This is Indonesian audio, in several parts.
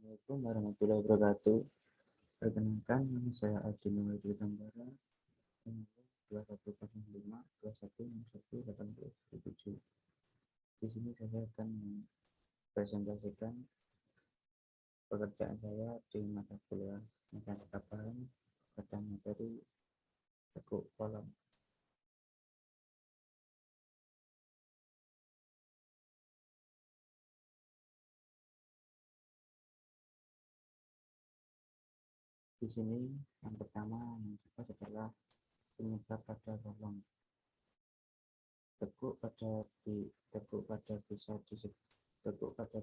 Assalamualaikum warahmatullahi wabarakatuh. Perkenalkan, nama saya Aldi Maulidi Tambara, nomor 2105 2161 Di sini saya akan mempresentasikan pekerjaan saya di mata kuliah mekanika bahan pada materi tekuk kolom. Di sini yang pertama yang kita adalah penyebab pada kolom. Tekuk pada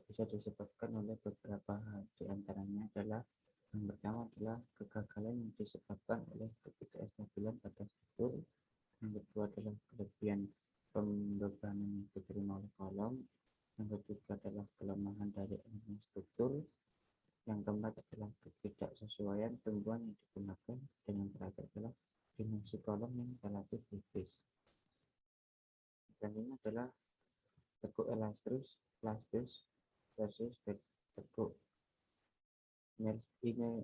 bisa disebabkan oleh beberapa hal. Di antaranya adalah yang pertama adalah kegagalan yang disebabkan oleh ketidakstabilan pada struktur. Yang kedua adalah kelebihan pembebanan yang diterima oleh kolom. Yang ketiga adalah kelemahan dari elemen struktur. Yang keempat adalah ketidaksesuaian tumbuhan yang digunakan. Dan yang terakhir adalah dimensi kolom yang relatif tipis. Dan ini adalah tekuk elastis versus tekuk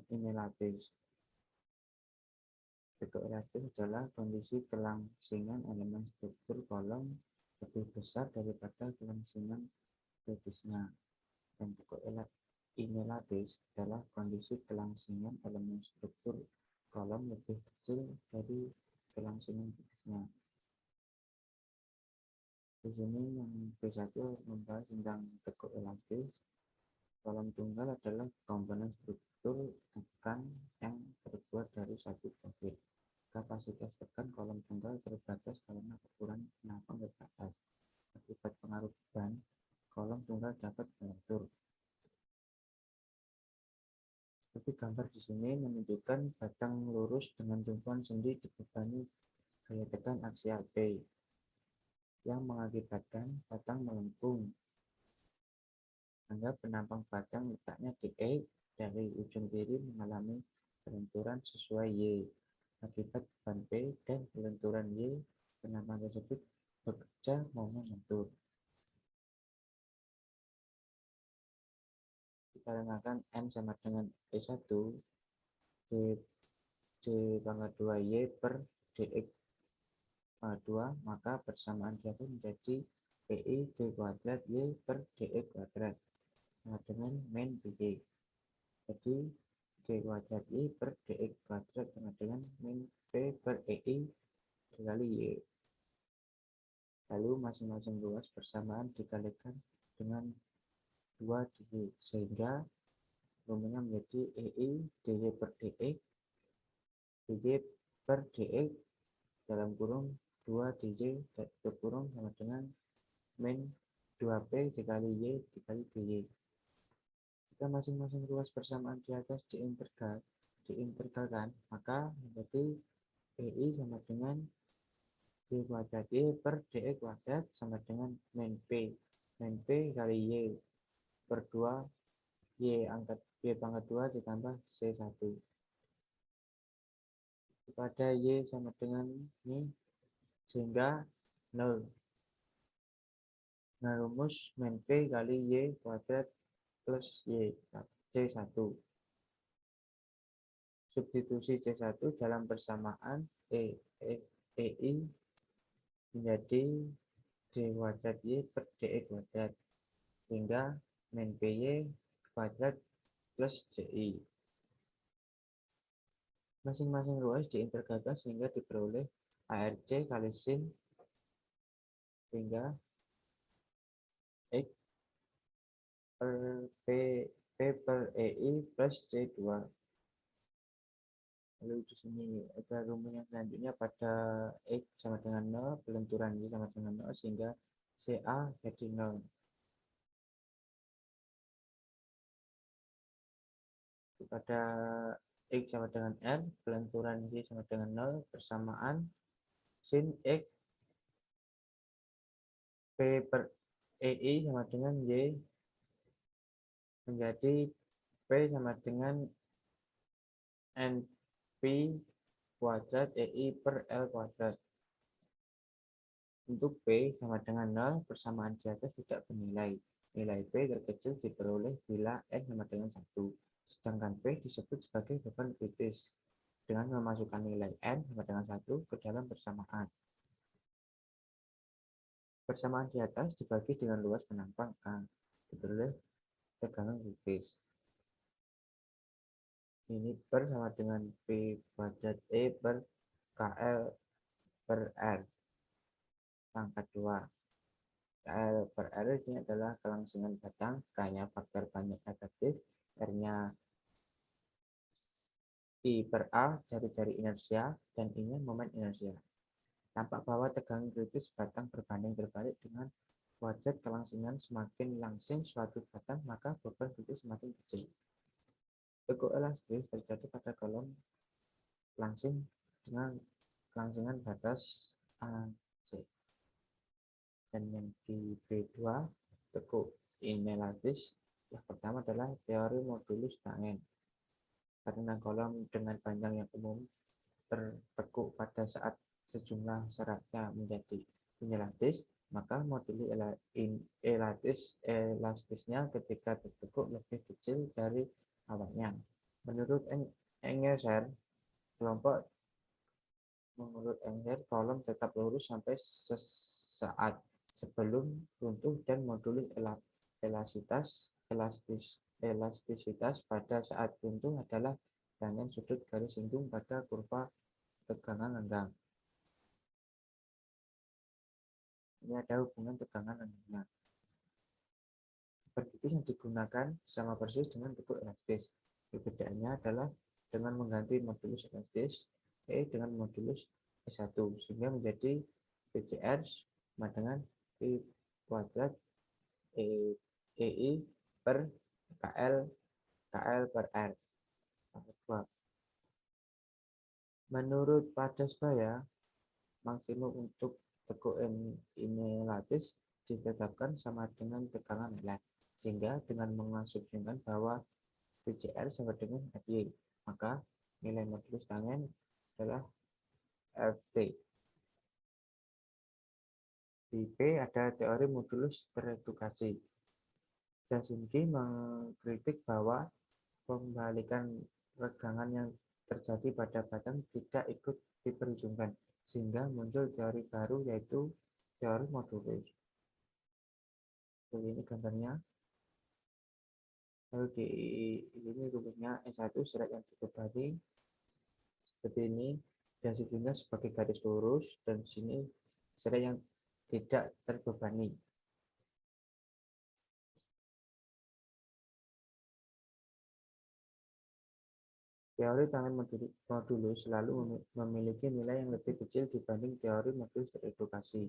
inelastis. Tekuk elastis adalah kondisi kelangsingan elemen struktur kolom lebih besar daripada kelangsingan retisnya, dan tekuk inelastis adalah kondisi kelangsingan elemen struktur kolom lebih kecil dari kelangsingan retisnya. Di sini yang B1 membahas tentang tekuk elastis. Kolom tunggal adalah komponen struktur tekan yang terbuat dari satu profil. Kapasitas tekan kolom tunggal terbatas karena ukuran penopang terbatas. Akibat pengaruh beban, kolom tunggal dapat melentur. Seperti gambar di sini menunjukkan batang lurus dengan tumpuan sendi dibebani gaya tekan aksial P yang mengakibatkan batang melengkung. Anggap penampang batang letaknya di E, dari ujung kiri mengalami pelenturan sesuai Y. Akibat beban P dan pelenturan Y, penampang tersebut bekerja mau menyentuh. Dikarenakan M sama dengan E1, D pangkat 2Y per DX pangkat 2, maka persamaan diagram menjadi PI D kuadrat Y per DX kuadrat sama dengan min BY. Jadi D kuadrat Y per DX kuadrat sama dengan min P per EI dikali Y. Lalu masing-masing ruas persamaan dikalikan dengan 2 dY, sehingga rumusnya menjadi EI DY per DX DY per DX dalam kurung 2 DJ tutup kurung sama dengan min 2P dikali Y dikali DY. Jika masing-masing ruas persamaan di atas diintegralkan, maka menjadi PI sama dengan D kuadrat Y per DX kuadrat sama dengan min P kali Y per 2 Y pangkat 2 ditambah C1. Pada Y sama dengan ini, sehingga 0. Nah, rumus min P kali Y kuadrat plus Y C1. Substitusi C1 dalam persamaan EI menjadi D kuadrat Y per DX kuadrat, sehingga min PY kuadrat plus CI. Masing-masing ruas diintegralkan sehingga diperoleh ARC kali sin, sehingga X per P per EI plus C2. Lalu di sini ada rumus yang selanjutnya pada X sama dengan 0, pelenturan Y sama dengan 0, sehingga CA jadi 0. Pada X sama dengan R, pelenturan Y sama dengan 0, persamaan sin X P per EI sama dengan Y menjadi P sama dengan NP kuadrat EI per L kuadrat. Untuk P sama dengan 0, persamaan di atas tidak bernilai. Nilai P terkecil diperoleh bila N sama dengan 1. Sedangkan P disebut sebagai beban kritis dengan memasukkan nilai N sama dengan 1 ke dalam persamaan. Persamaan di atas dibagi dengan luas penampang A, diperoleh tegangan kritis. Ini per sama dengan P kuadrat E per KL per R pangkat 2. KL per R ini adalah kelangsungan batang, K-nya faktor banyak negatif, R-nya I per A jari-jari inersia, dan I-nya momen inersia. Tampak bahwa tegangan kritis batang berbanding terbalik dengan kuadrat kelangsungan. Semakin langsing suatu batang, maka beban kritis semakin kecil. Tekuk elastis terjadi pada kolom langsing dengan kelangsungan batas AC. Dan yang di B2 tekuk inelastis, yang pertama adalah teori modulus tangen. Karena kolom dengan panjang yang umum tertekuk pada saat sejumlah seratnya menjadi inelastis, maka moduli elastisnya ketika tertekuk lebih kecil dari awalnya. Menurut Engels, kolom tetap lurus sampai sesaat sebelum runtuh, dan moduli elastisitas pada saat runtuh adalah tangen sudut garis singgung pada kurva tegangan renggang. Ini ada hubungan tegangan renggangnya. Perkritis yang digunakan sama persis dengan tekuk elastis. Perbedaannya adalah dengan mengganti modulus elastis E dengan modulus E1, sehingga menjadi PCR sama dengan I kuadrat EI per KL per R. Menurut Padasbaya, maksimum untuk tekuk inelastis ditetapkan sama dengan tegangan L, sehingga dengan mengasumsikan bahwa PCR sama dengan FY, maka nilai modulus tangen adalah FT. Di P ada teori modulus teredukasi. Jasinski mengkritik bahwa pembalikan regangan yang terjadi pada batang tidak ikut diperhitungkan, sehingga muncul teori baru, yaitu teori modulus. Ini gambarnya. Lalu di ini rumusnya S1 serat yang dibebani seperti ini, dan sisinya sebagai garis lurus, dan sini serat yang tidak terbebani. Teori tangen modulus selalu memiliki nilai yang lebih kecil dibanding teori modulus teredukasi.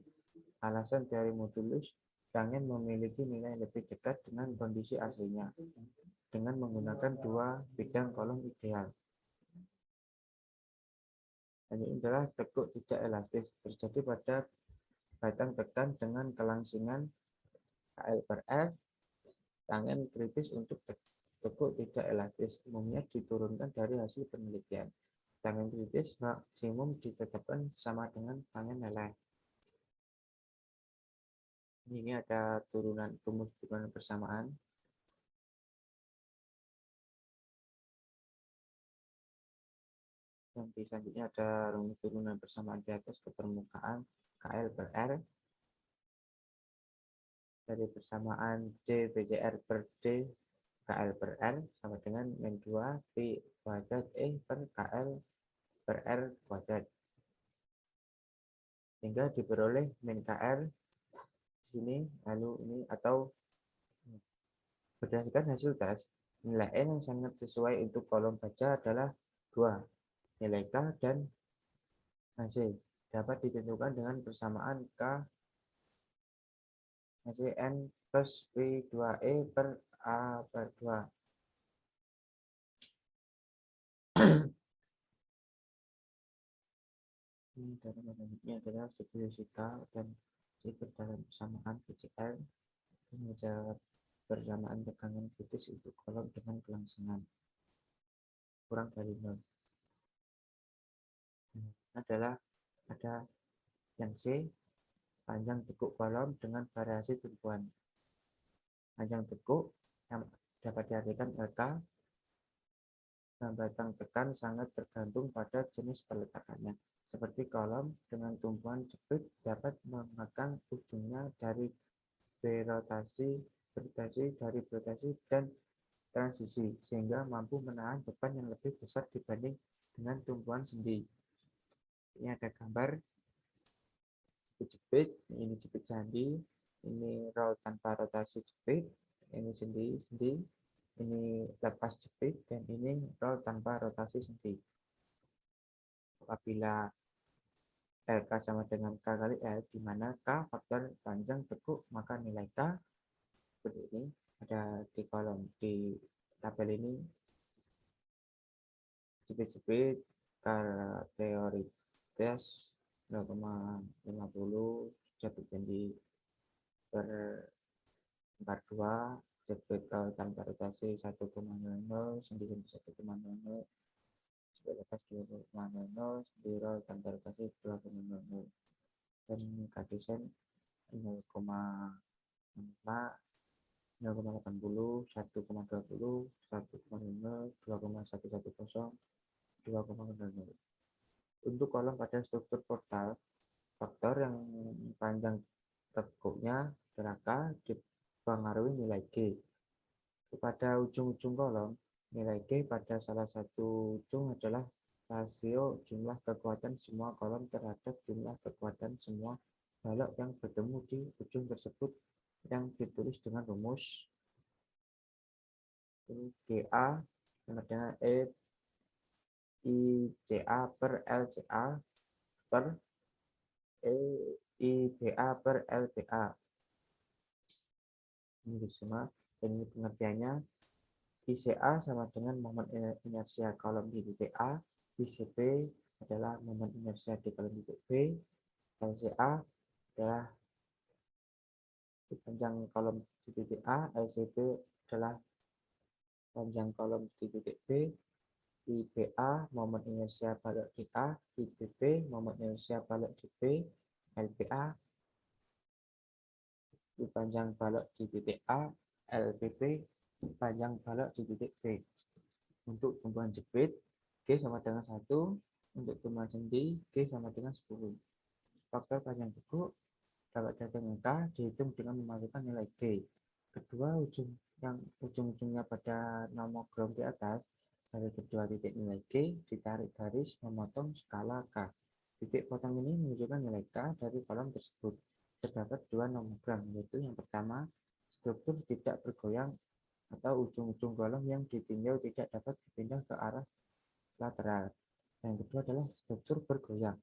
Alasan teori modulus tangen memiliki nilai yang lebih dekat dengan kondisi aslinya dengan menggunakan dua bidang kolom ideal. Ini adalah tekuk tidak elastis terjadi pada batang tekan dengan kelangsungan KL per R. Tangen kritis untuk tekuk tidak elastis umumnya diturunkan dari hasil penelitian. Tangen kritis maksimum ditetapkan sama dengan tangen leleh. Ini ada rumus turunan persamaan. Yang selanjutnya ada rumus turunan persamaan di atas ke permukaan KL per R dari persamaan D PCR per D KL per R sama dengan min 2 P kuadrat E per KL per R kuadrat, hingga diperoleh min KR sini. Lalu ini, atau berdasarkan hasil tes, nilai N yang sangat sesuai untuk kolom baja adalah 2. Nilai K dan HC dapat ditentukan dengan persamaan K N plus P2E per A per 2. Ini dari selanjutnya adalah fisika dan sifat dalam persamaan PCR. Ini ada persamaan tegangan kritis untuk kolom dengan kelangsungan kurang dari 0. Adalah ada yang C panjang tekuk kolom dengan variasi tumpuan. Panjang tekuk yang dapat diartikan LK, batang tekan sangat tergantung pada jenis peletakannya. Seperti kolom dengan tumpuan jepit dapat memegang ujungnya dari berotasi, dan transisi, sehingga mampu menahan beban yang lebih besar dibanding dengan tumpuan sendi. Ini ada gambar jepit, ini jepit sandi, ini roll tanpa rotasi jepit, ini sendi, ini lepas jepit, dan ini roll tanpa rotasi sendi. Apabila LK sama dengan K kali L, di mana K faktor panjang tekuk, maka nilai K seperti ini, ada di kolom di tabel ini. Jepit-jepit teoritis 0,50, jepit sendi per 42, jepit tanpa rotasi 1,00, sendi 1,00, jepit lepas 2,00, sendi roll tanpa rotasi 2,00, dan kadisen 0,5, 0,80, 1,20, 1,00, 2,110, 2,00. Untuk kolom pada struktur portal, faktor yang panjang tekuknya K dipengaruhi nilai G. Pada ujung-ujung kolom, nilai G pada salah satu ujung adalah rasio jumlah kekuatan semua kolom terhadap jumlah kekuatan semua balok yang bertemu di ujung tersebut, yang ditulis dengan rumus GA sama dengan ICA per LCA per IBA per LBA. Ini semua, dan ini pengertiannya. ICA sama dengan momen inersia kolom di titik A, ICB adalah momen inersia di kolom titik B, LCA adalah panjang kolom di titik A, LCB adalah panjang kolom di titik B, IBA momen inersia balok di A, IBB momen inersia balok di B, LBA panjang balok di titik A, LBB panjang balok di titik B. Untuk tumpuan jepit, G sama dengan 1. Untuk tumpuan sendi, G sama dengan 10. Faktor panjang tekuk dapat dengan K dihitung dengan memasukkan nilai G. Kedua ujung-ujungnya pada nomogram di atas, dari kedua titik nilai G ditarik garis memotong skala K. Titik potong ini menunjukkan nilai K dari kolom tersebut. Terdapat dua nomogram, yaitu yang pertama, struktur tidak bergoyang atau ujung-ujung kolom yang ditinjau tidak dapat dipindah ke arah lateral. Yang kedua adalah struktur bergoyang.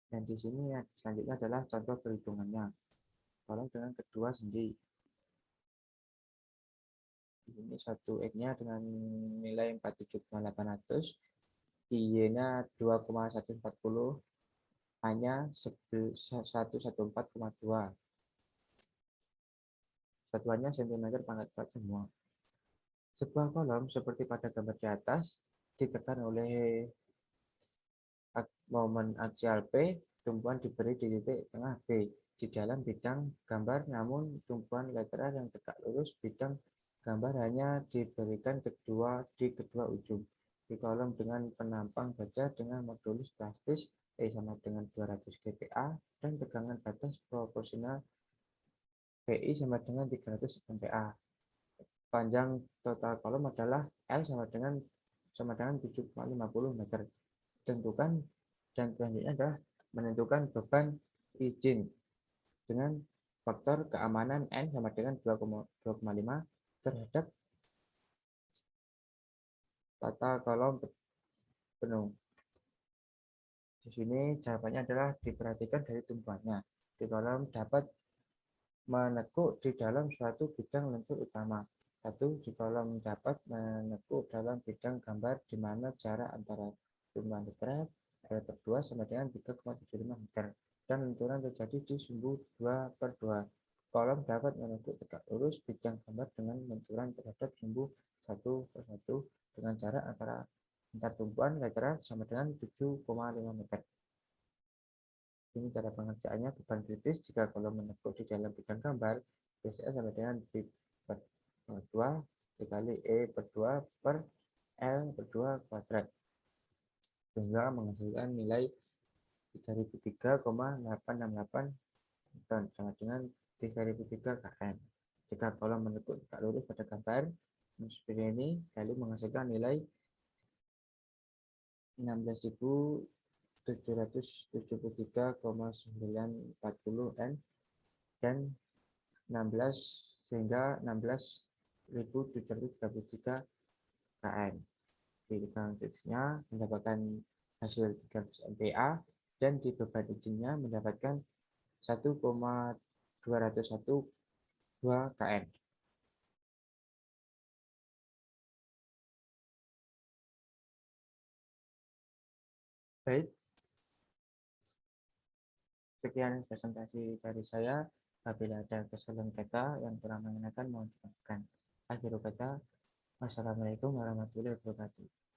Dan di sini selanjutnya adalah contoh perhitungannya. Kolom dengan kedua sendi. Ini satu X-nya dengan nilai 47,800, Y-nya 2,140, hanya 114,2. Satuannya cm pangkat 4 semua. Sebuah kolom seperti pada gambar di atas ditekan oleh momen aksial P, tumpuan diberi di titik tengah B di dalam bidang gambar, namun tumpuan lateral yang tegak lurus bidang gambar hanya diberikan di kedua ujung. Di kolom dengan penampang baja dengan modulus plastis E sama dengan 200 GPa dan tegangan batas proporsional PI sama dengan 300 MPa. Panjang total kolom adalah L sama dengan 7,50 meter. Tentukan, dan selanjutnya adalah menentukan beban izin dengan faktor keamanan N sama dengan 2,5 terhadap tata kolom penuh. Di sini jawabannya adalah diperhatikan dari tumpuannya. Di kolom dapat menekuk di dalam suatu bidang lentur utama. 1. Di kolom dapat menekuk dalam bidang gambar di mana jarak antara tumpuan lateral L/2 sama dengan 3,75 meter dan lenturan terjadi di sumbu 2/2. Kolom dapat menekuk tegak lurus bidang gambar dengan lenturan terhadap sumbu 1/1 dengan jarak antar tumpuan lateral sama dengan 7,5 meter. Ini cara pengerjaannya. Beban kritis jika kolom menekuk di dalam bidang gambar biasanya sama dengan B per 2 dikali E per 2 per L per 2 kuadrat, sehingga menghasilkan nilai 3003,868 ton sama dengan 3003 km. Jika kolom menekuk tak lurus pada gambar seperti ini, lalu menghasilkan nilai 16.773,940 N dan 16 sehingga 16.733 km. Di bidang kritisnya mendapatkan hasil 300 MPa dan di beban izinnya mendapatkan 1,212 km. Baik, sekian presentasi dari saya. Apabila ada kesalahan kata yang kurang mengenakan, mohon dimaafkan. Akhir kata, wassalamualaikum warahmatullahi wabarakatuh.